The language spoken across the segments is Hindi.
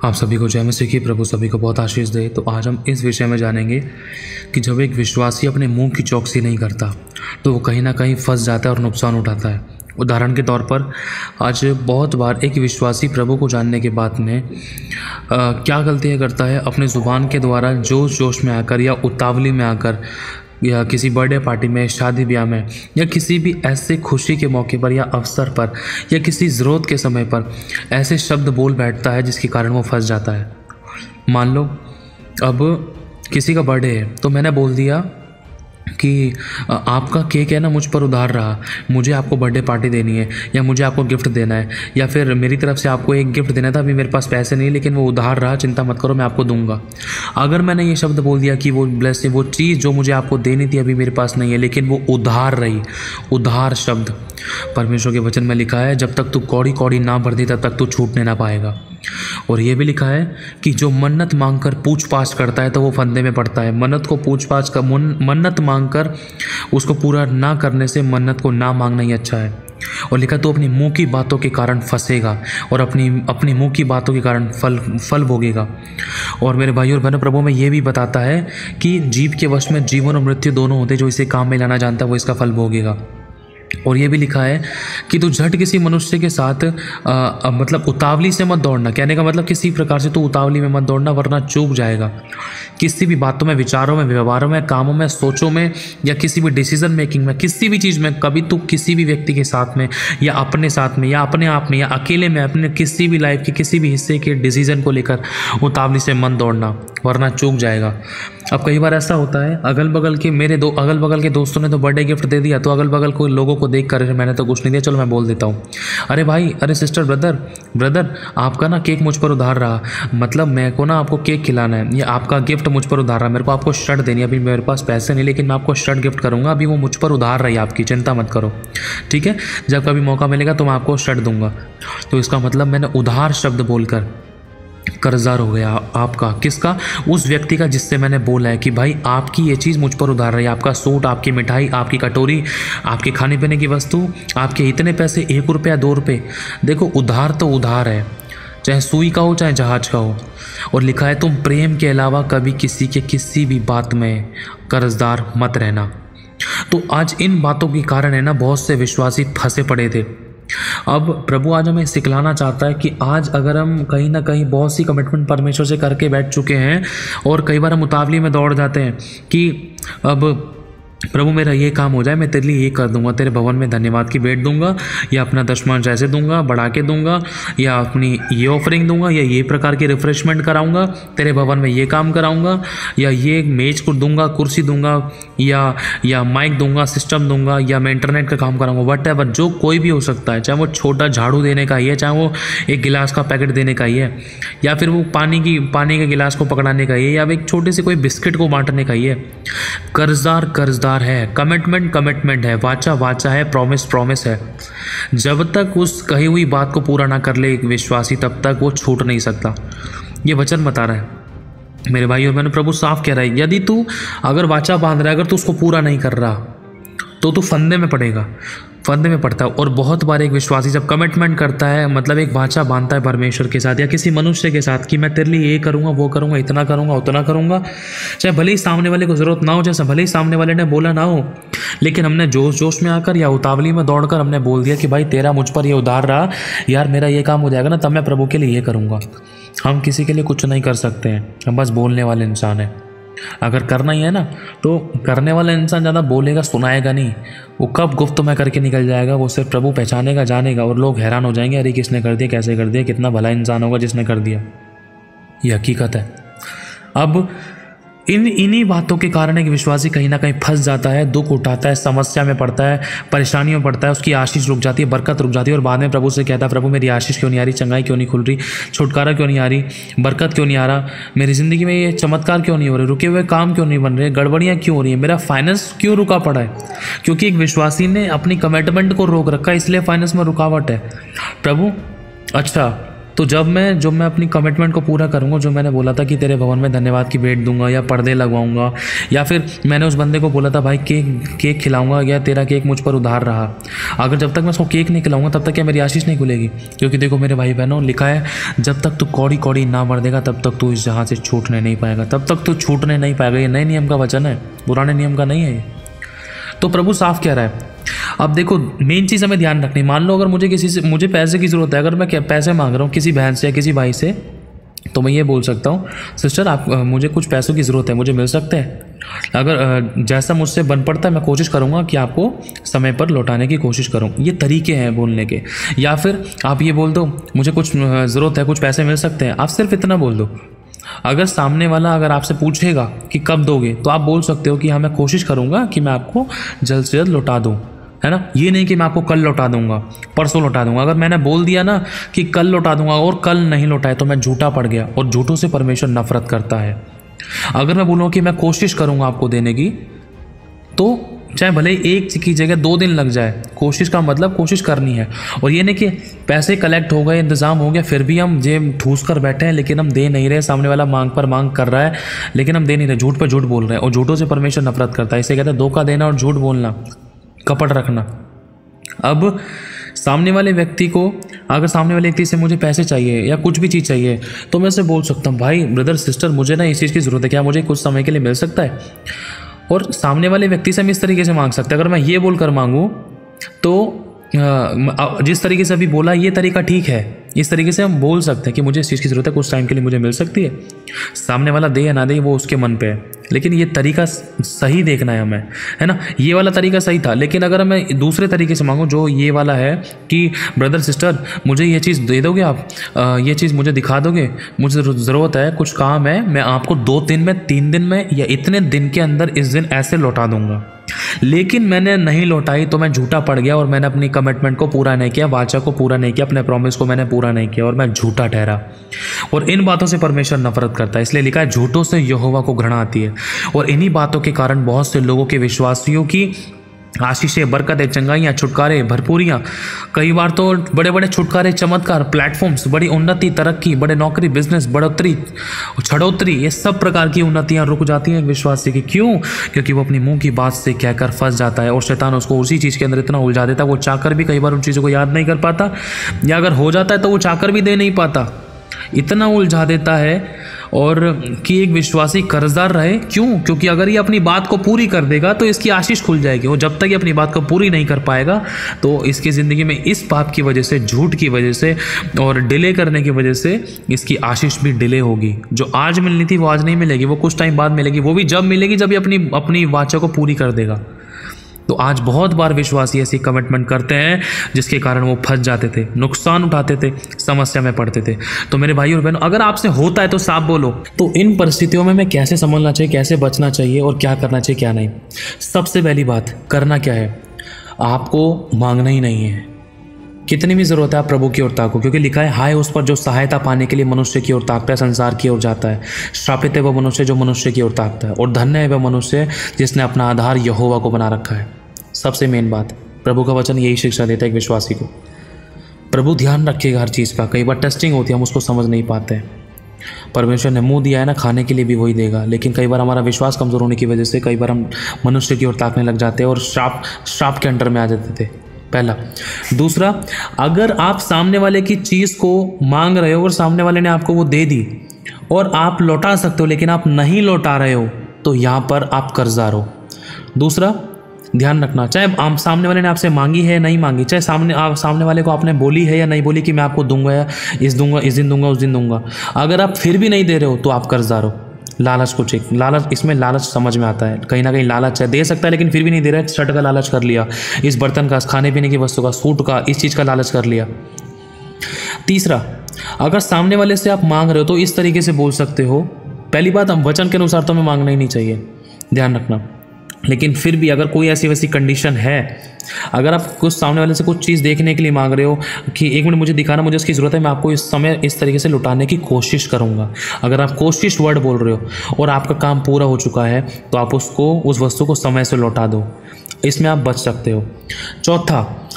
आप सभी को जय मसीह की। प्रभु सभी को बहुत आशीष दे। तो आज हम इस विषय में जानेंगे कि जब एक विश्वासी अपने मुंह की चौकसी नहीं करता तो वो कहीं ना कहीं फंस जाता है और नुकसान उठाता है। उदाहरण के तौर पर आज बहुत बार एक विश्वासी प्रभु को जानने के बाद में क्या गलतियाँ करता है, अपने ज़ुबान के द्वारा जोश जोश में आकर या उतावली में आकर या किसी बर्थडे पार्टी में, शादी ब्याह में या किसी भी ऐसे खुशी के मौके पर या अवसर पर या किसी ज़रूरत के समय पर ऐसे शब्द बोल बैठता है जिसके कारण वो फंस जाता है। मान लो अब किसी का बर्थडे है तो मैंने बोल दिया कि आपका केक है ना मुझ पर उधार रहा, मुझे आपको बर्थडे पार्टी देनी है या मुझे आपको गिफ्ट देना है या फिर मेरी तरफ से आपको एक गिफ्ट देना था, अभी मेरे पास पैसे नहीं लेकिन वो उधार रहा, चिंता मत करो मैं आपको दूंगा। अगर मैंने ये शब्द बोल दिया कि वो चीज़ जो मुझे आपको देनी थी अभी मेरे पास नहीं है लेकिन वो उधार रही, उधार शब्द परमेश्वर के वचन में लिखा है जब तक तू कौड़ी कौड़ी ना भर दी तब तक तू छूटने ना पाएगा। और ये भी लिखा है कि जो मन्नत मांगकर पूछ पाछ करता है तो वो फंदे में पड़ता है। मन्नत मांगकर उसको पूरा ना करने से मन्नत को ना मांगना ही अच्छा है। और लिखा तो अपनी मुंह की बातों के कारण फंसेगा और अपनी मुंह की बातों के कारण फल भोगेगा। और मेरे भाई और बहनों, प्रभु में ये भी बताता है कि जीव के वश में जीवन और मृत्यु दोनों होते, जो इसे काम में लाना जानता है वो इसका फल भोगेगा। और ये भी लिखा है कि तू झट किसी मनुष्य के साथ मतलब उतावली से मत दौड़ना। कहने का मतलब किसी प्रकार से तू उतावली में मत दौड़ना वरना चूक जाएगा। किसी भी बातों में, विचारों में, व्यवहारों में, कामों में, सोचों में या किसी भी डिसीजन मेकिंग में, किसी भी चीज़ में कभी तू किसी भी व्यक्ति के साथ में या अपने साथ में या अपने आप में या अकेले में अपने किसी भी लाइफ के किसी भी हिस्से के डिसीजन को लेकर उतावली से मत दौड़ना वरना चूक जाएगा। अब कई बार ऐसा होता है, अगल बगल के दोस्तों ने तो बर्थडे गिफ्ट दे दिया तो अगल बगल को लोगों को देख कर मैंने तो कुछ नहीं दिया, चलो मैं बोल देता हूँ, अरे भाई, अरे सिस्टर, ब्रदर आपका ना केक मुझ पर उधार रहा, मतलब मेरे को ना आपको केक खिलाना है, या आपका गिफ्ट मुझ पर उधार रहा, मेरे को आपको शर्ट देनी है, अभी मेरे पास पैसे नहीं लेकिन मैं आपको शर्ट गिफ्ट करूँगा, अभी वो मुझ पर उधार रही आपकी, चिंता मत करो, ठीक है, जब कभी मौका मिलेगा तो मैं आपको शर्ट दूंगा। तो इसका मतलब मैंने उधार शब्द बोलकर कर्जदार हो गया आपका, किसका? उस व्यक्ति का जिससे मैंने बोला है कि भाई आपकी ये चीज़ मुझ पर उधार रही, आपका सूट, आपकी मिठाई, आपकी कटोरी, आपके खाने पीने की वस्तु, आपके इतने पैसे, 1 रुपया 2 रुपये, देखो उधार तो उधार है, चाहे सुई का हो चाहे जहाज का हो। और लिखा है तुम प्रेम के अलावा कभी किसी के किसी भी बात में कर्जदार मत रहना। तो आज इन बातों के कारण है ना बहुत से विश्वासी फंसे पड़े थे। अब प्रभु आज हमें सिखलाना चाहता है कि आज अगर हम कहीं ना कहीं बहुत सी कमिटमेंट परमेश्वर से करके बैठ चुके हैं और कई बार हम उतावली में दौड़ जाते हैं कि अब प्रभु मेरा ये काम हो जाए, मैं तेरे लिए ये कर दूंगा, तेरे भवन में धन्यवाद की भेंट दूंगा या अपना दशमांश ऐसे दूंगा, बढ़ा के दूंगा, या अपनी ये ऑफरिंग दूंगा, या ये प्रकार की रिफ्रेशमेंट कराऊंगा, तेरे भवन में ये काम कराऊंगा, या ये मेज को दूंगा, कुर्सी दूंगा, या माइक दूंगा, सिस्टम दूंगा, या मैं इंटरनेट का काम कराऊंगा, वट जो कोई भी हो सकता है, चाहे वो छोटा झाड़ू देने का ही है, चाहे वो एक गिलास का पैकेट देने का ही है, या फिर वो पानी के गिलास को पकड़ाने का ही है, या एक छोटे से कोई बिस्किट को बांटने का ही है। कर्जदार है, कमिटमेंट है, वाचा है, प्रॉमिस है। जब तक उस कही हुई बात को पूरा ना कर ले एक विश्वासी तब तक वो छूट नहीं सकता। ये वचन बता रहा है मेरे भाई और मैंने, प्रभु साफ कह रहा है यदि तू अगर वाचा बांध रहा है, अगर तू उसको पूरा नहीं कर रहा तो तू फंदे में पड़ता है। और बहुत बार एक विश्वासी जब कमिटमेंट करता है, मतलब एक वाचा बांधता है परमेश्वर के साथ या किसी मनुष्य के साथ कि मैं तेरे लिए ये करूँगा, वो करूँगा, इतना करूँगा, उतना करूँगा, चाहे भले ही सामने वाले को ज़रूरत ना हो, जैसे भले ही सामने वाले ने बोला ना हो, लेकिन हमने जोश में आकर या उतावली में दौड़कर हमने बोल दिया कि भाई तेरा मुझ पर ये उधार रहा, यार मेरा ये काम हो जाएगा ना तब मैं प्रभु के लिए ये करूँगा। हम किसी के लिए कुछ नहीं कर सकते हैं, हम बस बोलने वाले इंसान हैं। अगर करना ही है ना तो करने वाला इंसान ज़्यादा बोलेगा, सुनाएगा नहीं, वो कब गुफ्त में करके निकल जाएगा वो सिर्फ प्रभु पहचानेगा, जानेगा, और लोग हैरान हो जाएंगे, अरे किसने कर दिया, कैसे कर दिया, कितना भला इंसान होगा जिसने कर दिया। ये हकीकत है। अब इन्हीं बातों के कारण एक विश्वासी कहीं ना कहीं फंस जाता है, दुख उठाता है, समस्या में पड़ता है, परेशानियों में पड़ता है, उसकी आशीष रुक जाती है, बरकत रुक जाती है, और बाद में प्रभु से कहता है प्रभु मेरी आशीष क्यों नहीं आ रही, चंगाई क्यों नहीं खुल रही, छुटकारा क्यों नहीं आ रही, बरकत क्यों नहीं आ रहा, मेरी ज़िंदगी में ये चमत्कार क्यों नहीं हो रहे, रुके हुए काम क्यों नहीं बन रहे, गड़बड़ियाँ क्यों हो रही है, मेरा फाइनेंस क्यों रुका पड़ा है। क्योंकि एक विश्वासी ने अपनी कमिटमेंट को रोक रखा है, इसलिए फाइनेंस में रुकावट है। प्रभु अच्छा तो जब मैं अपनी कमिटमेंट को पूरा करूँगा, जो मैंने बोला था कि तेरे भवन में धन्यवाद की भेंट दूंगा या पर्दे लगवाऊंगा, या फिर मैंने उस बंदे को बोला था भाई केक खिलाऊंगा या तेरा केक मुझ पर उधार रहा, अगर जब तक मैं उसको केक नहीं खिलाऊंगा तब तक क्या मेरी आशीष नहीं खुलेगी? क्योंकि देखो मेरे भाई बहनों, लिखा है जब तक तू कौड़ी कौड़ी ना बढ़ देगा तब तक तू इस जहाँ से छूटने नहीं पाएगा, तब तक तू छूटने नहीं पाएगा। ये नए नियम का वचन है, पुराने नियम का नहीं है ये। तो प्रभु साफ कह रहा है। अब देखो मेन चीज़ हमें ध्यान रखनी, मान लो अगर मुझे पैसे की ज़रूरत है, अगर मैं पैसे मांग रहा हूँ किसी बहन से या किसी भाई से, तो मैं ये बोल सकता हूँ सिस्टर आप मुझे कुछ पैसों की ज़रूरत है, मुझे मिल सकते हैं? अगर जैसा मुझसे बन पड़ता है मैं कोशिश करूँगा कि आपको समय पर लौटाने की कोशिश करूँ। ये तरीके हैं बोलने के। या फिर आप ये बोल दो मुझे कुछ ज़रूरत है, कुछ पैसे मिल सकते हैं, आप सिर्फ इतना बोल दो। अगर सामने वाला अगर आपसे पूछेगा कि कब दोगे, तो आप बोल सकते हो कि हाँ मैं कोशिश करूँगा कि मैं आपको जल्द से जल्द लौटा दूँ, है ना। ये नहीं कि मैं आपको कल लौटा दूंगा, परसों लौटा दूंगा। अगर मैंने बोल दिया ना कि कल लौटा दूंगा और कल नहीं लौटाए तो मैं झूठा पड़ गया, और झूठों से परमेश्वर नफरत करता है। अगर मैं बोलूँ कि मैं कोशिश करूँगा आपको देने की, तो चाहे भले एक की जगह 2 दिन लग जाए, कोशिश का मतलब कोशिश करनी है। और ये नहीं कि पैसे कलेक्ट हो गए, इंतज़ाम हो गया, फिर भी हम जेब ठूस कर बैठे हैं लेकिन हम दे नहीं रहे, सामने वाला मांग पर मांग कर रहा है लेकिन हम दे नहीं रहे, झूठ पर झूठ बोल रहे हैं। और झूठों से परमेश्वर नफरत करता है। इसे कहते हैं धोखा देना और झूठ बोलना, कपट रखना। अब सामने वाले व्यक्ति को, अगर सामने वाले व्यक्ति से मुझे पैसे चाहिए या कुछ भी चीज़ चाहिए, तो मैं उसे बोल सकता हूँ भाई ब्रदर सिस्टर मुझे ना इस चीज़ की ज़रूरत है, क्या मुझे कुछ समय के लिए मिल सकता है? और सामने वाले व्यक्ति से हम इस तरीके से मांग सकते हैं। अगर मैं ये बोलकर मांगूँ तो जिस तरीके से अभी बोला ये तरीका ठीक है, इस तरीके से हम बोल सकते हैं कि मुझे इस चीज़ की ज़रूरत है, कुछ टाइम के लिए मुझे मिल सकती है। सामने वाला दे या ना दे वो उसके मन पे है, लेकिन ये तरीका सही देखना है हमें, है ना। ये वाला तरीका सही था। लेकिन अगर मैं दूसरे तरीके से मांगूँ जो ये वाला है कि ब्रदर सिस्टर मुझे ये चीज़ दे दोगे आप, ये चीज़ मुझे दिखा दोगे, मुझे ज़रूरत है, कुछ काम है, मैं आपको 2 दिन में 3 दिन में या इतने दिन के अंदर इस दिन ऐसे लौटा दूंगा, लेकिन मैंने नहीं लौटाई तो मैं झूठा पड़ गया और मैंने अपनी कमिटमेंट को पूरा नहीं किया, वाचा को पूरा नहीं किया, अपने प्रॉमिस को मैंने पूरा नहीं किया और मैं झूठा ठहरा। और इन बातों से परमेश्वर नफरत करता है। इसलिए लिखा है झूठों से यहोवा को घृणा आती है। और इन्हीं बातों के कारण बहुत से लोगों के, विश्वासियों की आशीषें, बरकतें, चंगाइयाँ, छुटकारे, भरपूरियाँ, कई बार तो बड़े बड़े छुटकारे, चमत्कार, प्लेटफॉर्म्स, बड़ी उन्नति, तरक्की, बड़े नौकरी, बिजनेस, बढ़ोतरी, छड़ोतरी, ये सब प्रकार की उन्नतियाँ रुक जाती हैं एक विश्वासी की। क्यों? क्योंकि वो अपनी मुंह की बात से कहकर फंस जाता है और शैतान उसको उसी चीज़ के अंदर इतना उलझा देता है, वो चाहकर भी कई बार उन चीज़ों को याद नहीं कर पाता, या अगर हो जाता है तो वो चाहकर भी दे नहीं पाता, इतना उलझा देता है। और कि एक विश्वासी कर्जदार रहे। क्यों? क्योंकि अगर ये अपनी बात को पूरी कर देगा तो इसकी आशीष खुल जाएगी। वो जब तक ये अपनी बात को पूरी नहीं कर पाएगा तो इसकी ज़िंदगी में इस पाप की वजह से, झूठ की वजह से और डिले करने की वजह से इसकी आशीष भी डिले होगी। जो आज मिलनी थी वो आज नहीं मिलेगी, वो कुछ टाइम बाद मिलेगी। वो भी जब मिलेगी जब ये अपनी वाचा को पूरी कर देगा। तो आज बहुत बार विश्वासी ऐसी कमिटमेंट करते हैं जिसके कारण वो फंस जाते थे, नुकसान उठाते थे, समस्या में पड़ते थे। तो मेरे भाई और बहनों, अगर आपसे होता है तो साफ बोलो। तो इन परिस्थितियों में मैं कैसे संभलना चाहिए, कैसे बचना चाहिए और क्या करना चाहिए क्या नहीं? सबसे पहली बात करना क्या है, आपको मांगना ही नहीं है। कितनी भी ज़रूरत है आप प्रभु की ओर ताको, क्योंकि लिखा है हाय उस पर जो सहायता पाने के लिए मनुष्य की ओर ताकता है, संसार की ओर जाता है। श्रापित है वह मनुष्य जो मनुष्य की ओर ताकता है, और धन्य है वह मनुष्य जिसने अपना आधार यहोवा को बना रखा है। सबसे मेन बात, प्रभु का वचन यही शिक्षा देता है एक विश्वासी को। प्रभु ध्यान रखिएगा हर चीज़ का। कई बार टेस्टिंग होती है, हम उसको समझ नहीं पाते हैं। परमेश्वर ने मुंह दिया है ना, खाने के लिए भी वही देगा, लेकिन कई बार हमारा विश्वास कमज़ोर होने की वजह से कई बार हम मनुष्य की ओर ताकने लग जाते हैं और श्राप के अंडर में आ जाते थे। पहला। दूसरा, अगर आप सामने वाले की चीज़ को मांग रहे हो और सामने वाले ने आपको वो दे दी और आप लौटा सकते हो लेकिन आप नहीं लौटा रहे हो, तो यहाँ पर आप कर्जदार हो। दूसरा, ध्यान रखना, चाहे आप सामने वाले ने आपसे मांगी है या नहीं मांगी, चाहे सामने वाले को आपने बोली है या नहीं बोली कि मैं आपको दूंगा या इस दिन दूंगा उस दिन दूंगा, अगर आप फिर भी नहीं दे रहे हो तो आप कर्जदार हो। लालच को चेक, लालच, इसमें लालच समझ में आता है, कहीं ना कहीं लालच है, दे सकता है लेकिन फिर भी नहीं दे रहा है। शर्ट का लालच कर लिया, इस बर्तन का, खाने पीने की वस्तु का, सूट का, इस चीज़ का लालच कर लिया। तीसरा, अगर सामने वाले से आप मांग रहे हो तो इस तरीके से बोल सकते हो। पहली बात, हम वचन के अनुसार तो हमें मांगना ही नहीं चाहिए, ध्यान रखना। लेकिन फिर भी अगर कोई ऐसी वैसी कंडीशन है, अगर आप कुछ सामने वाले से कुछ चीज़ देखने के लिए मांग रहे हो कि 1 मिनट मुझे दिखाना, मुझे इसकी ज़रूरत है, मैं आपको इस समय इस तरीके से लुटाने की कोशिश करूँगा, अगर आप कोशिश वर्ड बोल रहे हो और आपका काम पूरा हो चुका है तो आप उस वस्तु को समय से लौटा दो, इसमें आप बच सकते हो। चौथा,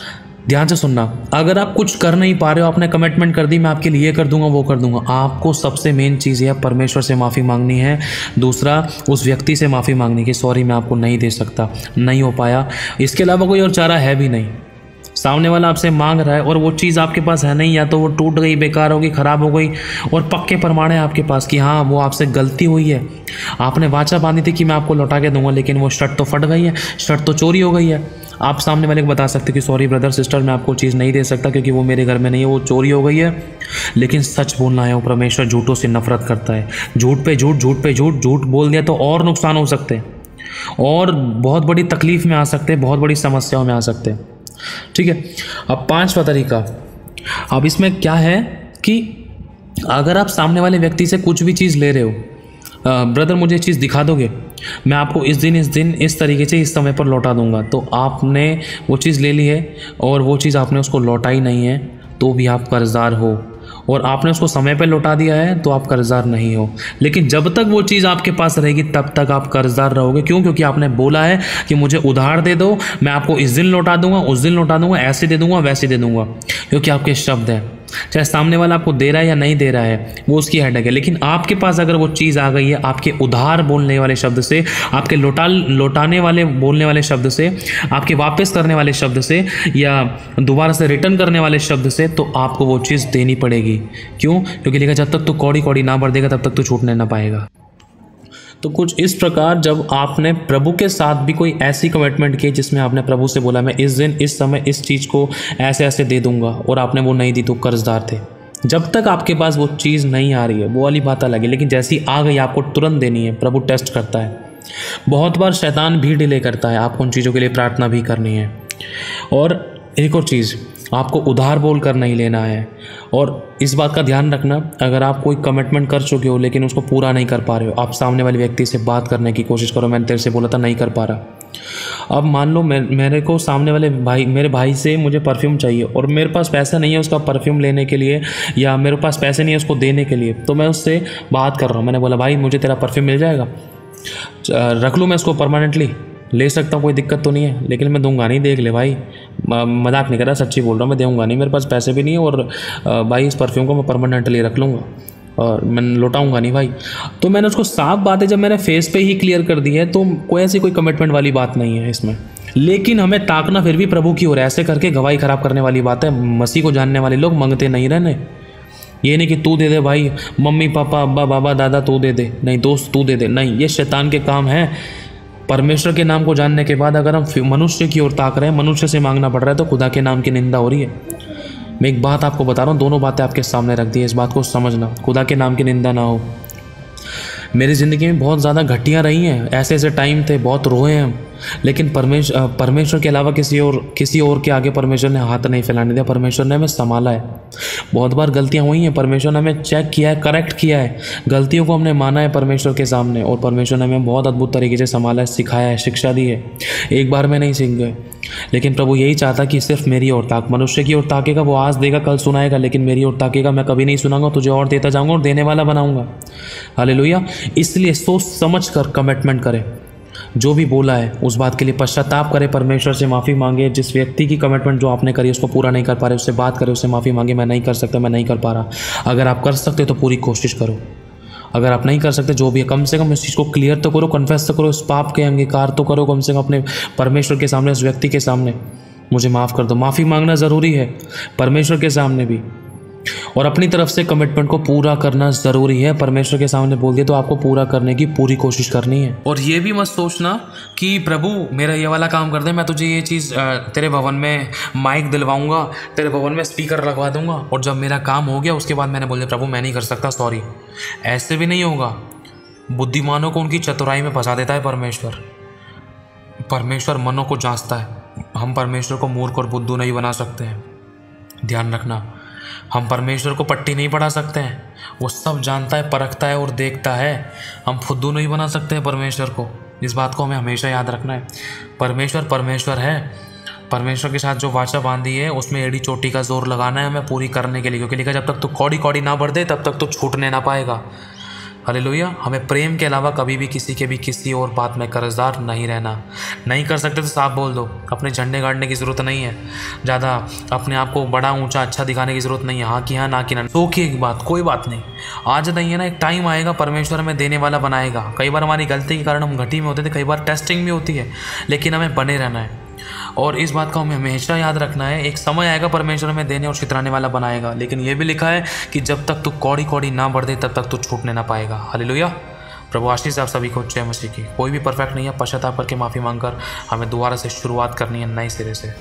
ध्यान से सुनना, अगर आप कुछ कर नहीं पा रहे हो, आपने कमिटमेंट कर दी मैं आपके लिए कर दूंगा वो कर दूंगा, आपको सबसे मेन चीज़ है परमेश्वर से माफ़ी मांगनी है। दूसरा, उस व्यक्ति से माफ़ी मांगनी कि सॉरी मैं आपको नहीं दे सकता, नहीं हो पाया। इसके अलावा कोई और चारा है भी नहीं। सामने वाला आपसे मांग रहा है और वो चीज़ आपके पास है नहीं, या तो वो टूट गई, बेकार हो गई, ख़राब हो गई, और पक्के प्रमाण है आपके पास कि हाँ वो आपसे गलती हुई है। आपने वाचा बांधी थी कि मैं आपको लौटा के दूंगा, लेकिन वो शर्ट तो फट गई है, शर्ट तो चोरी हो गई है। आप सामने वाले को बता सकते कि सॉरी ब्रदर सिस्टर मैं आपको चीज़ नहीं दे सकता क्योंकि वो मेरे घर में नहीं है, वो चोरी हो गई है। लेकिन सच बोलना है, वो परमेश्वर झूठों से नफरत करता है। झूठ पे झूठ, झूठ पे झूठ, झूठ बोल दिया तो और नुकसान हो सकते हैं, और बहुत बड़ी तकलीफ में आ सकते हैं, बहुत बड़ी समस्याओं में आ सकते हैं। ठीक है, अब 5वां तरीका। अब इसमें क्या है कि अगर आप सामने वाले व्यक्ति से कुछ भी चीज़ ले रहे हो, ब्रदर मुझे चीज़ दिखा दोगे, मैं आपको इस दिन इस तरीके से इस समय पर लौटा दूंगा, तो आपने वो चीज़ ले ली है और वो चीज़ आपने उसको लौटाई नहीं है, तो भी आप कर्जदार हो। और आपने उसको समय पर लौटा दिया है तो आप कर्जदार नहीं हो। लेकिन जब तक वो चीज़ आपके पास रहेगी तब तक आप कर्जदार रहोगे। क्यों? क्योंकि आपने बोला है कि मुझे उधार दे दो, मैं आपको इस दिन लौटा दूंगा, उस दिन लौटा दूंगा, ऐसे दे दूंगा, वैसे दे दूंगा, क्योंकि आपके शब्द हैं। चाहे सामने वाला आपको दे रहा है या नहीं दे रहा है, वो उसकी हेडेक है। लेकिन आपके पास अगर वो चीज़ आ गई है, आपके उधार बोलने वाले शब्द से, आपके लौटाने वाले बोलने वाले शब्द से, आपके वापस करने वाले शब्द से, या दोबारा से रिटर्न करने वाले शब्द से, तो आपको वो चीज़ देनी पड़ेगी। क्यों? क्योंकि लिखा जब तक तू कौड़ी कौड़ी ना बढ़ देगा तब तक तू छूटने ना पाएगा। तो कुछ इस प्रकार जब आपने प्रभु के साथ भी कोई ऐसी कमिटमेंट की जिसमें आपने प्रभु से बोला मैं इस दिन इस समय इस चीज़ को ऐसे ऐसे दे दूंगा, और आपने वो नहीं दी तो कर्जदार थे। जब तक आपके पास वो चीज़ नहीं आ रही है वो वाली बात अलग है, लेकिन जैसी आ गई आपको तुरंत देनी है। प्रभु टेस्ट करता है। बहुत बार शैतान भी डिले करता है, आपको उन चीज़ों के लिए प्रार्थना भी करनी है। और एक और चीज़, आपको उधार बोल कर नहीं लेना है। और इस बात का ध्यान रखना, अगर आप कोई कमिटमेंट कर चुके हो लेकिन उसको पूरा नहीं कर पा रहे हो, आप सामने वाले व्यक्ति से बात करने की कोशिश करो। मैंने तेरे से बोला था नहीं कर पा रहा। अब मान लो मेरे को सामने वाले मेरे भाई से मुझे परफ्यूम चाहिए और मेरे पास पैसा नहीं है उसका परफ्यूम लेने के लिए, या मेरे पास पैसे नहीं है उसको देने के लिए, तो मैं उससे बात कर रहा हूँ। मैंने बोला भाई मुझे तेरा परफ्यूम मिल जाएगा, रख लूँ मैं इसको परमानेंटली, ले सकता हूँ, कोई दिक्कत तो नहीं है, लेकिन मैं दूंगा नहीं। देख ले भाई, मजाक नहीं कर रहा, सच्ची बोल रहा हूँ, मैं दूंगा नहीं, मेरे पास पैसे भी नहीं है, और भाई इस परफ्यूम को मैं परमानेंटली रख लूँगा और मैं लौटाऊंगा नहीं भाई। तो मैंने उसको साफ बात है जब मैंने फेस पे ही क्लियर कर दी है, तो कोई ऐसी कोई कमिटमेंट वाली बात नहीं है इसमें। लेकिन हमें ताकना फिर भी प्रभु की ओर, ऐसे करके गवाही खराब करने वाली बात है। मसीह को जानने वाले लोग मांगते नहीं रहने। ये नहीं कि तू दे दे भाई, मम्मी पापा अब्बा बाबा दादा तू दे दे, नहीं दोस्त तू दे दे, नहीं, ये शैतान के काम है। परमेश्वर के नाम को जानने के बाद अगर हम मनुष्य की ओर ताक रहे हैं, मनुष्य से मांगना पड़ रहा है, तो खुदा के नाम की निंदा हो रही है। मैं एक बात आपको बता रहा हूँ, दोनों बातें आपके सामने रख दी है, इस बात को समझना, खुदा के नाम की निंदा ना हो। मेरी ज़िंदगी में बहुत ज़्यादा घटियाँ रही हैं, ऐसे ऐसे टाइम थे, बहुत रोए हैं हम, लेकिन परमेश्वर के अलावा किसी और के आगे परमेश्वर ने हाथ नहीं फैलाने दिया। परमेश्वर ने हमें संभाला है। बहुत बार गलतियाँ हुई हैं, परमेश्वर ने हमें चेक किया है, करेक्ट किया है, गलतियों को हमने माना है परमेश्वर के सामने, और परमेश्वर ने हमें बहुत अद्भुत तरीके से संभाला है, सिखाया है, शिक्षा दी है। एक बार में नहीं सीख गए, लेकिन प्रभु यही चाहता कि सिर्फ मेरी ओर ताक। मनुष्य की ओर ताकेगा, वो आज देगा कल सुनाएगा, लेकिन मेरी ओर ताकेगा, मैं कभी नहीं सुनाऊंगा, तुझे और देता जाऊंगा और देने वाला बनाऊंगा। हालेलुया। इसलिए सोच समझ कर कमिटमेंट करें, जो भी बोला है उस बात के लिए पश्चाताप करें, परमेश्वर से माफ़ी मांगे। जिस व्यक्ति की कमिटमेंट जो आपने करी उसको पूरा नहीं कर पा रहे, उससे बात करें, उससे माफ़ी मांगे, मैं नहीं कर सकता, मैं नहीं कर पा रहा। अगर आप कर सकते तो पूरी कोशिश करो, अगर आप नहीं कर सकते जो भी है, कम से कम इस चीज़ को क्लियर तो करो, कन्फेस तो करो, इस पाप के अंगीकार तो करो, कम से कम अपने परमेश्वर के सामने, उस व्यक्ति के सामने, मुझे माफ़ कर दो। माफ़ी मांगना ज़रूरी है परमेश्वर के सामने भी, और अपनी तरफ से कमिटमेंट को पूरा करना ज़रूरी है। परमेश्वर के सामने बोल दिया तो आपको पूरा करने की पूरी कोशिश करनी है। और ये भी मत सोचना कि प्रभु मेरा ये वाला काम कर दे, मैं तुझे ये चीज़ तेरे भवन में माइक दिलवाऊंगा, तेरे भवन में स्पीकर लगवा दूंगा, और जब मेरा काम हो गया उसके बाद मैंने बोल दिया प्रभु मैं नहीं कर सकता, सॉरी। ऐसे भी नहीं होगा। बुद्धिमानों को उनकी चतुराई में फंसा देता है परमेश्वर। परमेश्वर मनों को जांचता है। हम परमेश्वर को मूर्ख और बुद्धू नहीं बना सकते हैं, ध्यान रखना। हम परमेश्वर को पट्टी नहीं पढ़ा सकते हैं, वो सब जानता है, परखता है और देखता है। हम फुद्दू नहीं बना सकते हैं परमेश्वर को, इस बात को हमें हमेशा याद रखना है। परमेश्वर परमेश्वर है। परमेश्वर के साथ जो वाचा बांधी है उसमें एड़ी चोटी का जोर लगाना है हमें पूरी करने के लिए, क्योंकि लिखा जब तक तो कौड़ी कौड़ी ना बढ़ दे तब तक तो छूटने ना पाएगा। हालेलुया। हमें प्रेम के अलावा कभी भी किसी के भी किसी और बात में कर्जदार नहीं रहना। नहीं कर सकते तो साफ बोल दो, अपने झंडे गाड़ने की ज़रूरत नहीं है, ज़्यादा अपने आप को बड़ा ऊंचा अच्छा दिखाने की ज़रूरत नहीं है। हाँ कि हाँ, ना कि ना। सो की एक बात, कोई बात नहीं, आज नहीं है ना, एक टाइम आएगा परमेश्वर हमें देने वाला बनाएगा। कई बार हमारी गलती के कारण हम घटी में होते थे, कई बार टेस्टिंग भी होती है, लेकिन हमें बने रहना है और इस बात को हमें हमेशा याद रखना है। एक समय आएगा परमेश्वर हमें देने और छितराने वाला बनाएगा, लेकिन यह भी लिखा है कि जब तक तू कौड़ी कौड़ी ना बढ़ दे तब तक तू छूटने ना पाएगा। हालेलुया। प्रभु आशीष आप सभी को जय मसीह की। कोई भी परफेक्ट नहीं है, पश्चाताप करके माफ़ी मांगकर हमें दोबारा से शुरुआत करनी है नए सिरे से।